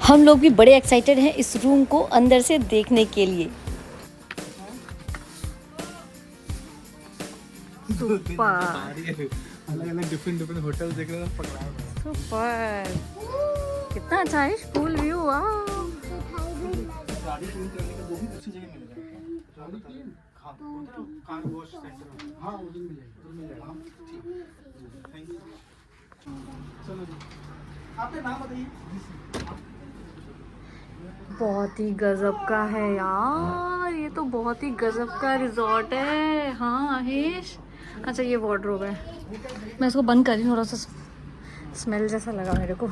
हम लोग भी बड़े एक्साइटेड हैं इस रूम को अंदर से देखने के लिए। अलग अलग डिफरेंट होटल देख रहे हैं। सुपर, कितना अच्छा है पूल व्यू। गाड़ी क्लीन करने का वो भी अच्छी जगह मिलेगा। गाड़ी क्लीन कार वॉश सेंटर, हाँ उधर मिलेगा, उधर मिलेगा। ठीक, थैंक यू। चलो जी, आपका नाम बताइए। बहुत ही गजब का है यार, ये तो बहुत ही गजब का रिजॉर्ट है। हाँ आहिश, अच्छा ये वार्डरोब है। मैं इसको बंद कर रही हूँ, थोड़ा सा स्मेल जैसा लगा मेरे को।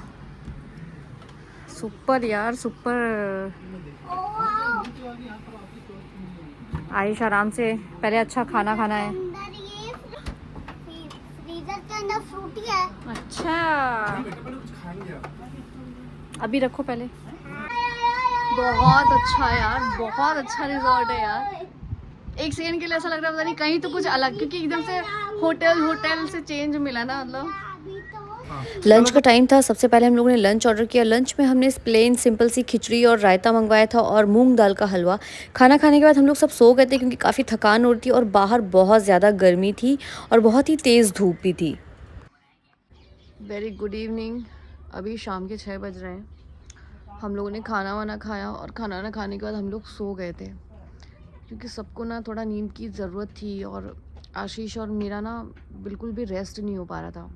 सुपर यार सुपर। आयुष आराम से, पहले अच्छा खाना खाना है। फ्रीजर के अंदर फ्रूटी है। अच्छा अभी रखो पहले। बहुत अच्छा यार, बहुत अच्छा रिजॉर्ट है यार। एक सेकंड के लिए ऐसा लग रहा है पता नहीं कहीं तो कुछ अलग, क्योंकि एकदम से होटल से चेंज मिला ना, मतलब। लंच का टाइम था। सबसे पहले हम लोगों ने लंच ऑर्डर किया। लंच में हमने प्लेन सिंपल सी खिचड़ी और रायता मंगवाया था और मूंग दाल का हलवा। खाना खाने के बाद हम लोग सब सो गए थे क्योंकि काफ़ी थकान हो रही थी और बाहर बहुत ज़्यादा गर्मी थी और बहुत ही तेज़ धूप भी थी। Very good evening. अभी शाम के 6 बज रहे हैं। हम लोगों ने खाना वाना खाया और खाना वाना खाने के बाद हम लोग सो गए थे क्योंकि सबको ना थोड़ा नींद की ज़रूरत थी और आशीष और मेरा ना बिल्कुल भी रेस्ट नहीं हो पा रहा था।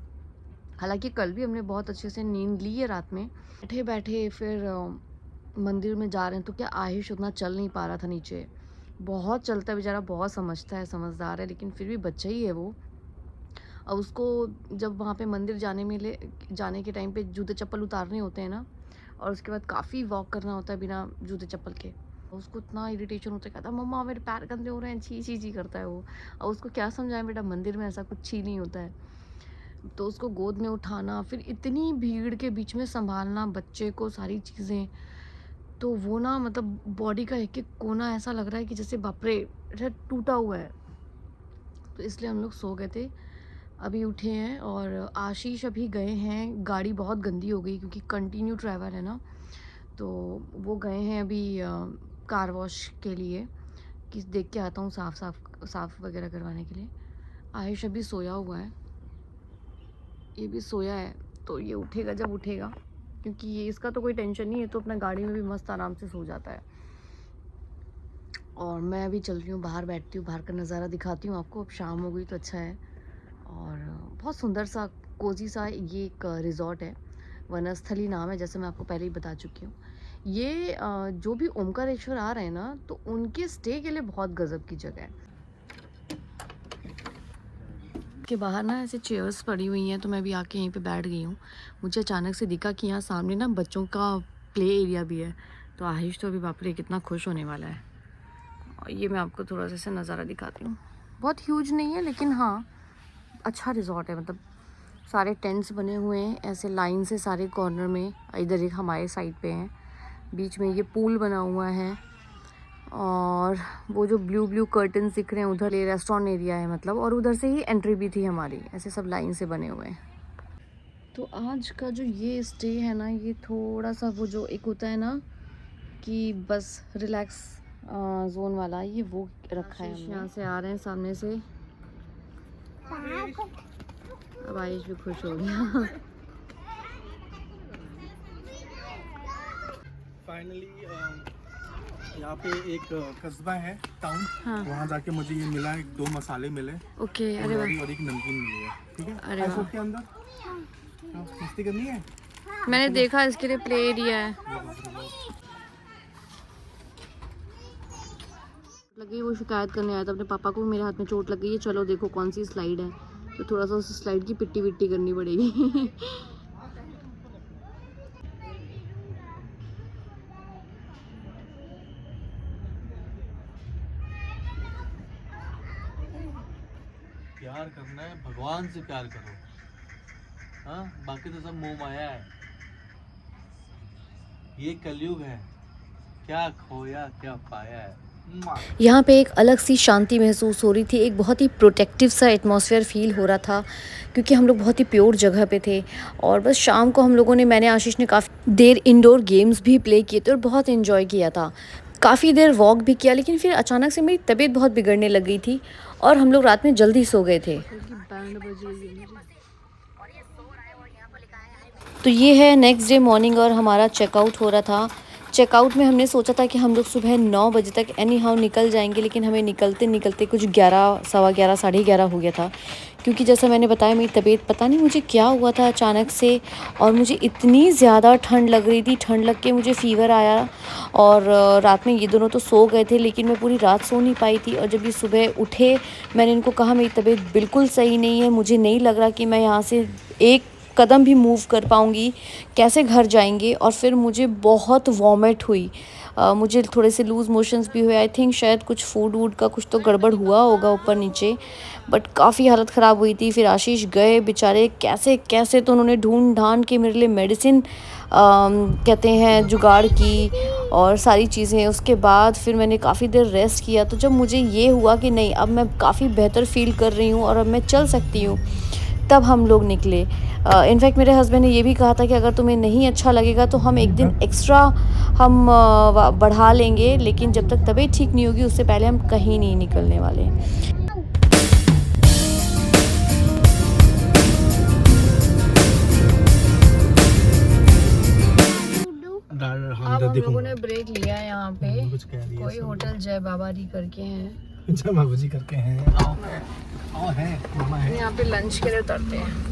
हालांकि कल भी हमने बहुत अच्छे से नींद ली है रात में। बैठे बैठे फिर मंदिर में जा रहे हैं तो क्या आयुष उतना चल नहीं पा रहा था नीचे। बहुत चलता है बेचारा, बहुत समझता है, समझदार है, लेकिन फिर भी बच्चा ही है वो। और उसको जब वहाँ पे मंदिर जाने के टाइम पे जूते चप्पल उतारने होते हैं ना, और उसके बाद काफ़ी वॉक करना होता है बिना जूते चप्पल के, उसको इतना इरिटेशन होता है, कहता है मम्मा मेरे पैर गंदे हो रहे हैं, छी छी छी करता है वो। और उसको क्या समझाएं बेटा, मंदिर में ऐसा कुछ छी नहीं होता है। तो उसको गोद में उठाना, फिर इतनी भीड़ के बीच में संभालना बच्चे को, सारी चीज़ें, तो वो ना मतलब बॉडी का एक एक कोना ऐसा लग रहा है कि जैसे बाप रे टूटा हुआ है। तो इसलिए हम लोग सो गए थे। अभी उठे हैं और आशीष अभी गए हैं, गाड़ी बहुत गंदी हो गई क्योंकि कंटिन्यू ट्रैवल है ना, तो वो गए हैं अभी कार वॉश के लिए कि देख के आता हूँ साफ़ वगैरह करवाने के लिए। आयुष अभी सोया हुआ है, ये भी सोया है, तो ये उठेगा जब उठेगा, क्योंकि ये इसका तो कोई टेंशन नहीं है, तो अपना गाड़ी में भी मस्त आराम से सो जाता है। और मैं अभी चल रही हूँ बाहर, बैठती हूँ, बाहर का नज़ारा दिखाती हूँ आपको। अब शाम हो गई तो अच्छा है। और बहुत सुंदर सा कोजी सा ये एक रिज़ॉर्ट है, वनस्थली नाम है, जैसे मैं आपको पहले ही बता चुकी हूँ। ये जो भी ओमकारेश्वर आ रहे हैं ना, तो उनके स्टे के लिए बहुत गज़ब की जगह है। के बाहर ना ऐसे चेयर्स पड़ी हुई हैं, तो मैं भी आके यहीं पे बैठ गई हूँ। मुझे अचानक से दिखा कि यहाँ सामने ना बच्चों का प्ले एरिया भी है, तो आयुष तो अभी बाप रे कितना खुश होने वाला है। और ये मैं आपको थोड़ा सा ऐसे नज़ारा दिखाती हूँ। बहुत ह्यूज नहीं है, लेकिन हाँ अच्छा रिजॉर्ट है। मतलब सारे टेंट्स बने हुए हैं ऐसे लाइन से सारे कॉर्नर में, इधर एक हमारे साइड पे हैं, बीच में ये पूल बना हुआ है, और वो जो ब्लू ब्लू कर्टन्स दिख रहे हैं उधर ये रेस्टोरेंट एरिया है मतलब, और उधर से ही एंट्री भी थी हमारी। ऐसे सब लाइन से बने हुए हैं। तो आज का जो ये स्टे है ना, ये थोड़ा सा वो जो एक होता है ना कि बस रिलैक्स जोन वाला, ये वो रखा है हमने। यहाँ से आ रहे हैं सामने से, अब आयुष भी खुश हो गया। फाइनली यहाँ पे एक कस्बा है, टाउन, हाँ। वहाँ जाके मुझे ये मिला, 2 मसाले मिले, ओके, अरे वाह। और एक नमकीन मिली है। ठीक है, अरे वाह। के अंदर मस्ती करनी है। मैंने देखा इसके लिए प्ले एरिया है। लगी वो शिकायत करने आया था अपने पापा को, मेरे हाथ में चोट लग गई है, चलो देखो कौन सी स्लाइड है, तो थोड़ा सा उस स्लाइड की पिट्टी विट्टी करनी पड़ेगी। प्यार करना है, भगवान से प्यार करो। हाँ, बाकी तो सब मोह माया है। ये कलयुग है, क्या खोया क्या पाया है। यहाँ पे एक अलग सी शांति महसूस हो रही थी, एक बहुत ही प्रोटेक्टिव सा एटमॉस्फेयर फील हो रहा था, क्योंकि हम लोग बहुत ही प्योर जगह पे थे। और बस शाम को हम लोगों ने, मैंने, आशीष ने काफ़ी देर इंडोर गेम्स भी प्ले किए थे और बहुत इन्जॉय किया था। काफ़ी देर वॉक भी किया, लेकिन फिर अचानक से मेरी तबीयत बहुत बिगड़ने लग गई थी और हम लोग रात में जल्दी सो गए थे। तो ये है नेक्स्ट डे मॉर्निंग और हमारा चेकआउट हो रहा था। चेकआउट में हमने सोचा था कि हम लोग सुबह 9 बजे तक एनी हाउ निकल जाएंगे, लेकिन हमें निकलते निकलते कुछ 11, सवा 11, साढ़े 11 हो गया था, क्योंकि जैसा मैंने बताया मेरी तबीयत, पता नहीं मुझे क्या हुआ था अचानक से, और मुझे इतनी ज़्यादा ठंड लग रही थी, ठंड लग के मुझे फ़ीवर आया। और रात में ये दोनों तो सो गए थे, लेकिन मैं पूरी रात सो नहीं पाई थी। और जब ये सुबह उठे, मैंने इनको कहा मेरी तबीयत बिल्कुल सही नहीं है, मुझे नहीं लग रहा कि मैं यहाँ से एक कदम भी मूव कर पाऊँगी, कैसे घर जाएंगे। और फिर मुझे बहुत वॉमिट हुई, मुझे थोड़े से लूज़ मोशंस भी हुए। आई थिंक शायद कुछ फूड वूड का कुछ तो गड़बड़ हुआ होगा ऊपर नीचे, बट काफ़ी हालत ख़राब हुई थी। फिर आशीष गए बेचारे, कैसे कैसे तो उन्होंने ढूंढ ढांड के मेरे लिए मेडिसिन कहते हैं जुगाड़ की और सारी चीज़ें। उसके बाद फिर मैंने काफ़ी देर रेस्ट किया। तो जब मुझे ये हुआ कि नहीं, अब मैं काफ़ी बेहतर फील कर रही हूँ और अब मैं चल सकती हूँ, तब हम लोग निकले। इनफैक्ट मेरे हस्बैंड ने ये भी कहा था कि अगर तुम्हें नहीं अच्छा लगेगा तो हम एक दिन एक्स्ट्रा हम बढ़ा लेंगे, लेकिन जब तक तबीयत ठीक नहीं होगी उससे पहले हम कहीं नहीं निकलने वाले। अब हम लोगों ने ब्रेक लिया है यहाँ पे, कोई होटल जय बाबा जी करके हैं, जय बाबा जी करके हैं। आओ है मामा है। यहाँ पे लंच के लिए उतरते हैं।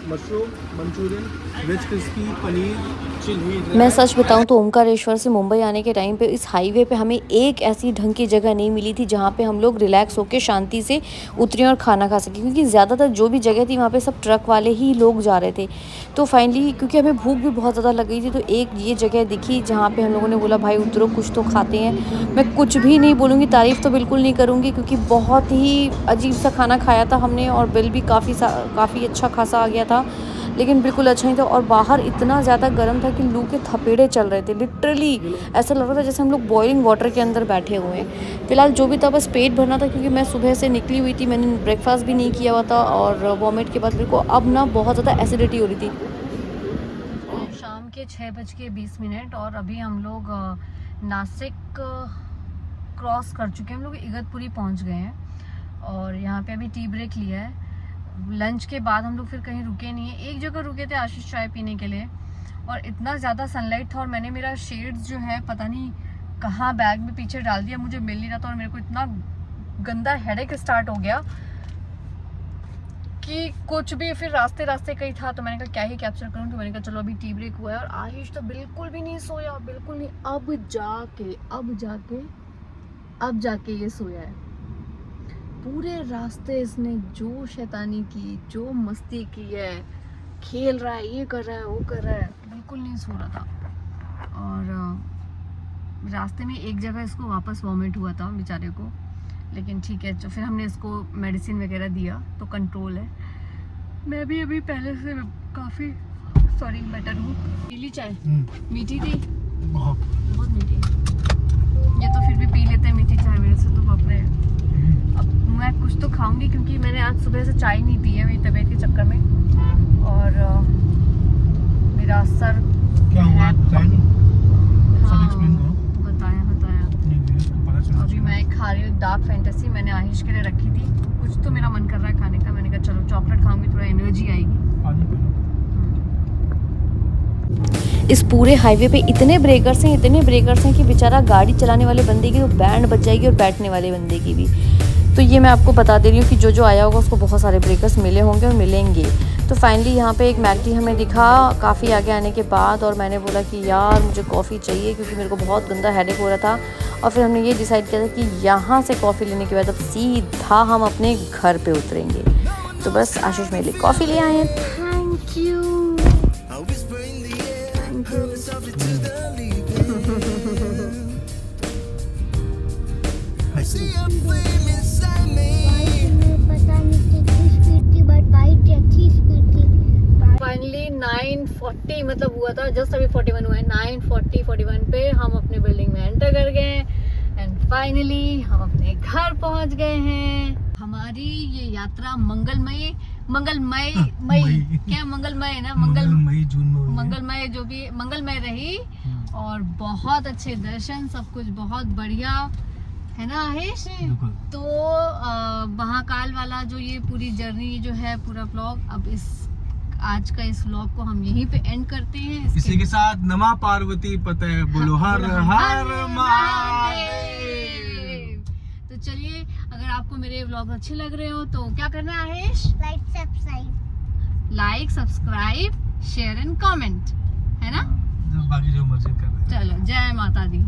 Mushroom manchurian, veg crispy, paneer, chilli. मैं सच बताऊं तो ओंकारेश्वर से मुंबई आने के टाइम पे इस हाईवे पे हमें एक ऐसी ढंग की जगह नहीं मिली थी जहाँ पे हम लोग रिलैक्स होकर शांति से उतरें और खाना खा सकें, क्योंकि ज़्यादातर जो भी जगह थी वहाँ पे सब ट्रक वाले ही लोग जा रहे थे। तो फाइनली क्योंकि हमें भूख भी बहुत ज़्यादा लग गई थी, तो एक ये जगह दिखी जहाँ पर हम लोगों ने बोला भाई उतरो, कुछ तो खाते हैं। मैं कुछ भी नहीं बोलूँगी, तारीफ़ तो बिल्कुल नहीं करूँगी, क्योंकि बहुत ही अजीब सा खाना खाया था हमने और बिल भी काफ़ी अच्छा खासा आ गया था, लेकिन बिल्कुल अच्छा नहीं था। और बाहर इतना ज़्यादा गर्म था कि लू के थपेड़े चल रहे थे, लिटरली ऐसा लग रहा था जैसे हम लोग बॉइलिंग वाटर के अंदर बैठे हुए हैं। फिलहाल जो भी था बस पेट भरना था, क्योंकि मैं सुबह से निकली हुई थी, मैंने ब्रेकफास्ट भी नहीं किया हुआ था और वॉमिट के बाद मेरे को अब ना बहुत ज़्यादा एसिडिटी हो रही थी। शाम के 6:20 और अभी हम लोग नासिक क्रॉस कर चुके हैं, हम लोग इगतपुरी पहुँच गए हैं और यहाँ पर अभी टी ब्रेक लिया है। लंच के बाद हम लोग फिर कहीं रुके नहीं है, एक जगह रुके थे आशीष चाय पीने के लिए, और इतना ज़्यादा सनलाइट था और मैंने मेरा शेड्स जो है पता नहीं कहाँ बैग में पीछे डाल दिया, मुझे मिल नहीं रहा था और मेरे को इतना गंदा हेडेक स्टार्ट हो गया कि कुछ भी। फिर रास्ते कहीं था तो मैंने कहा क्या ही कैप्चर करूँ, तो मैंने कहा चलो अभी टी ब्रेक हुआ है। और आशीष तो बिल्कुल भी नहीं सोया, बिल्कुल नहीं। अब जाके ये सोया है। पूरे रास्ते इसने जो शैतानी की, जो मस्ती की है, खेल रहा है, ये कर रहा है, वो कर रहा है, बिल्कुल नहीं सो रहा था। और रास्ते में एक जगह इसको वापस वॉमिट हुआ था बेचारे को, लेकिन ठीक है, तो फिर हमने इसको मेडिसिन वगैरह दिया तो कंट्रोल है। मैं भी अभी पहले से काफ़ी बेटर हूँ। पीली चाय मीठी थी, बहुत मीठी। ये तो फिर भी पी लेते हैं मीठी चाय, मेरे से तो बाप रे। अब मैं कुछ तो खाऊंगी, क्योंकि मैंने आज सुबह से चाय नहीं पी है मेरी तबीयत के चक्कर में, और मेरा सर क्या हुआ? बताया। अभी मैं खा रही हूँ डार्क फैंटेसी, मैंने आहिश के लिए रखी थी। कुछ तो मेरा मन कर रहा है खाने का, मैंने कहा चलो चॉकलेट खाऊंगी, थोड़ा एनर्जी आएगी। इस पूरे हाईवे पे इतने ब्रेकर्स हैं कि बेचारा गाड़ी चलाने वाले बंदे की तो बैंड बज जाएगी और बैठने वाले बंदे की भी। तो ये मैं आपको बता दे रही हूँ कि जो आया होगा उसको बहुत सारे ब्रेकर्स मिले होंगे और मिलेंगे। तो फाइनली यहाँ पे एक मैकडी हमें दिखा काफ़ी आगे आने के बाद, और मैंने बोला कि यार मुझे कॉफ़ी चाहिए, क्योंकि मेरे को बहुत गंदा हेडेक हो रहा था। और फिर हमने ये डिसाइड किया था कि यहाँ से कॉफ़ी लेने के बाद अब सीधा हम अपने घर पे उतरेंगे। तो बस आशीष मेरे लिए कॉफ़ी ले आए हैं। Thank you. फाइनली 9:40 मतलब हुआ था, जस्ट अभी 41 हुआ है। 9:41 पे हम अपने बिल्डिंग में एंटर कर गए एंड फाइनली हम अपने घर पहुंच गए हैं। हमारी ये यात्रा मंगलमय क्या मंगलमय है ना, मई जून में हुई है। मंगलमय जो भी मंगलमय रही और बहुत अच्छे दर्शन, सब कुछ बहुत बढ़िया है ना आहेश। बिल्कुल। तो महाकाल वाला जो ये पूरी जर्नी जो है, पूरा व्लॉग, अब इस आज का इस व्लॉग को हम यहीं पे एंड करते हैं। इसी के साथ नमा पार्वती पते बोलो हर हर महादेव। तो चलिए, अगर आपको मेरे व्लॉग अच्छे लग रहे हो तो क्या करना है आहेश? Like, subscribe, share and comment, है ना? बाकी जो मर्जी कर रहे हैं। चलो, जय माता दी।